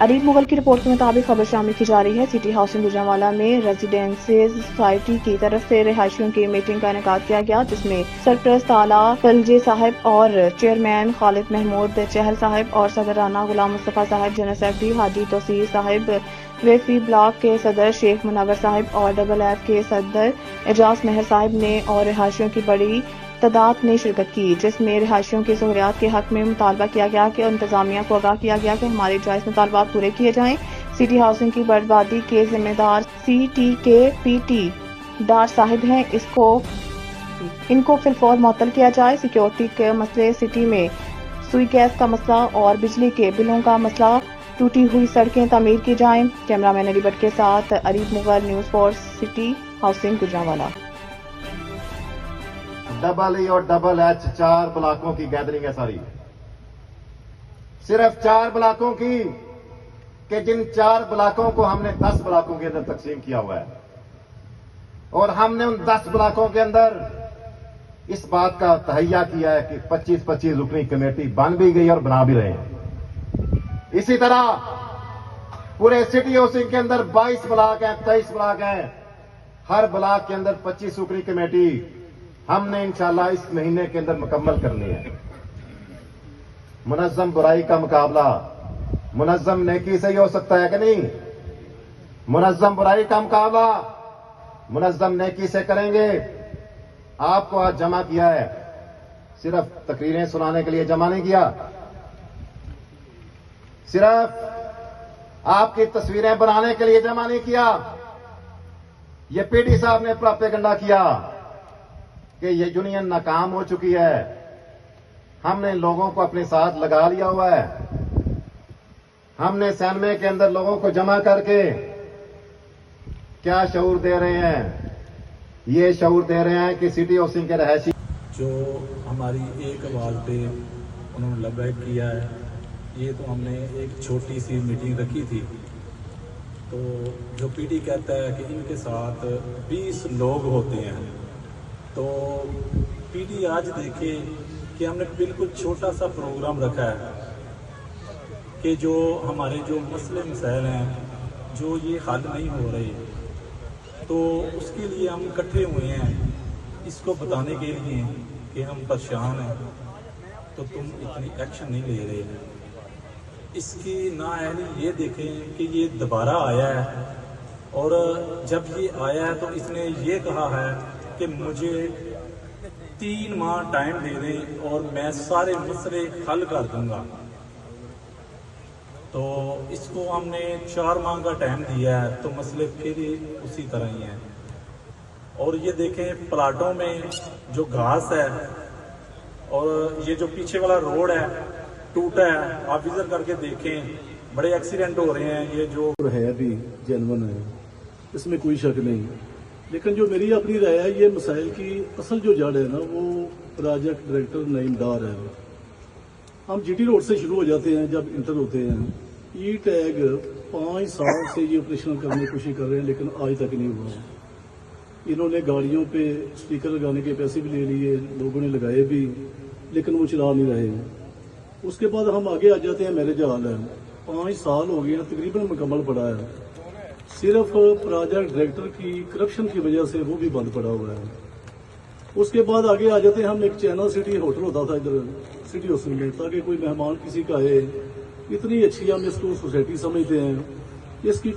अरीब मुगल की रिपोर्ट के मुताबिक खबर शामिल की जा रही है। सिटी हाउसिंग गुजरांवाला में रेजिडेंसेज सोसाइटी की तरफ से रिहायशियों की मीटिंग का इनेकाद किया गया, जिसमें सरपरस्त आला कलजे साहब और चेयरमैन खालिद महमूद चहल साहब और सदर राना गुलाम मुस्तफा साहब, जनरल सेक्रेटरी हाजी तोसीर साहब, वेफी ब्लॉक के सदर शेख मुनव्वर साहब और डबल एफ के सदर एजाज मेहर साहब ने और रिहायशियों की बड़ी तादाद ने शिरकत की, जिसमें रिहायशियों की सहूलियात के हक में मुतालबा किया गया कि इंतजामिया को आगाह किया गया कि हमारे जायज मुतालबात पूरे किए जाएं। सिटी हाउसिंग की बर्बादी के जिम्मेदार CT के PT डार साहिब हैं, इनको फिलफौर मुअत्तल किया जाए। सिक्योरिटी के मसले, सिटी में सुई गैस का मसला और बिजली के बिलों का मसला, टूटी हुई सड़कें तामीर की जाएं। कैमरामैन अली भट्ट के साथ Areeb Mughal, news for city housing Gujranwala. Double E और डबल H 4 ब्लॉकों की गैदरिंग है सारी, सिर्फ 4 ब्लॉकों की, कि जिन 4 ब्लॉकों को हमने 10 ब्लॉकों के अंदर तकसीम किया हुआ है और हमने उन 10 ब्लॉकों के अंदर इस बात का तहैया किया है कि 25-25 रुकनी कमेटी बन भी गई और बना भी रहे हैं। इसी तरह पूरे सिटी हाउसिंग के अंदर 22 ब्लॉक हैं, 23 ब्लॉक हैं, हर ब्लॉक के अंदर 25 रुकनी कमेटी हमने इंशाल्लाह इस महीने के अंदर मुकम्मल करनी है। मुनज़्ज़म बुराई का मुकाबला मुनज़्ज़म नेकी से ही हो सकता है कि नहीं? मुनज़्ज़म बुराई का मुकाबला मुनज़्ज़म नेकी से करेंगे। आपको आज जमा किया है, सिर्फ तकरीरें सुनाने के लिए जमा नहीं किया, सिर्फ आपकी तस्वीरें बनाने के लिए जमा नहीं किया। ये PD साहब ने प्रोपेगेंडा किया कि ये यूनियन नाकाम हो चुकी है, हमने लोगों को अपने साथ लगा लिया हुआ है। हमने सैनमे के अंदर लोगों को जमा करके क्या शऊर दे रहे हैं? ये शऊर दे रहे हैं कि सिटी हाउसिंग के रहायशी जो हमारी एक आवाज़ पे उन्होंने लबैक किया है, ये तो हमने एक छोटी सी मीटिंग रखी थी। तो जो PD कहता है कि इनके साथ 20 लोग होते हैं, तो PD आज देखे कि हमने बिल्कुल छोटा सा प्रोग्राम रखा है कि जो हमारे जो मसले मसाइल हैं, जो ये हल नहीं हो रहे, तो उसके लिए हम इकट्ठे हुए हैं इसको बताने के लिए कि हम परेशान हैं, तो तुम इतनी एक्शन नहीं ले रहे। इसकी नाअहली ये देखें कि ये दोबारा आया है, और जब ये आया है तो इसने ये कहा है कि मुझे 3 माह टाइम दे दें और मैं सारे मसले हल कर दूंगा। तो इसको हमने 4 माह का टाइम दिया है, तो मसले फिर उसी तरह ही हैं। और ये देखें प्लाटों में जो घास है और ये जो पीछे वाला रोड है टूटा है, आप विजिट करके देखें, बड़े एक्सीडेंट हो रहे हैं। ये जो है भी जेन्युइन है, इसमें कोई शक नहीं, लेकिन जो मेरी अपनी राय है, ये मसाइल की असल जो जड़ है ना, वो प्रोजेक्ट डायरेक्टर नईम डार है। हम GT रोड से शुरू हो जाते हैं, जब इंटर होते हैं E टैग 5 साल से ये ऑपरेशन करने की कोशिश कर रहे हैं, लेकिन आज तक नहीं हुआ। इन्होंने गाड़ियों पे स्पीकर लगाने के पैसे भी ले लिए, लोगों ने लगाए भी, लेकिन वो चला नहीं रहे। उसके बाद हम आगे आ जाते हैं मैरिज हॉल है, 5 साल हो गए हैं, तकरीबन मुकम्मल पड़ा है, सिर्फ प्रोजेक्ट डायरेक्टर की करप्शन की वजह से वो भी बंद पड़ा हुआ है। उसके बाद आगे आ जाते हैं हम, एक चैनल सिटी होटल होता था इधर सिटी हाउसिंग में, ताकि कोई मेहमान किसी का है, इतनी अच्छी हम इसको सोसाइटी समझते हैं, इसकी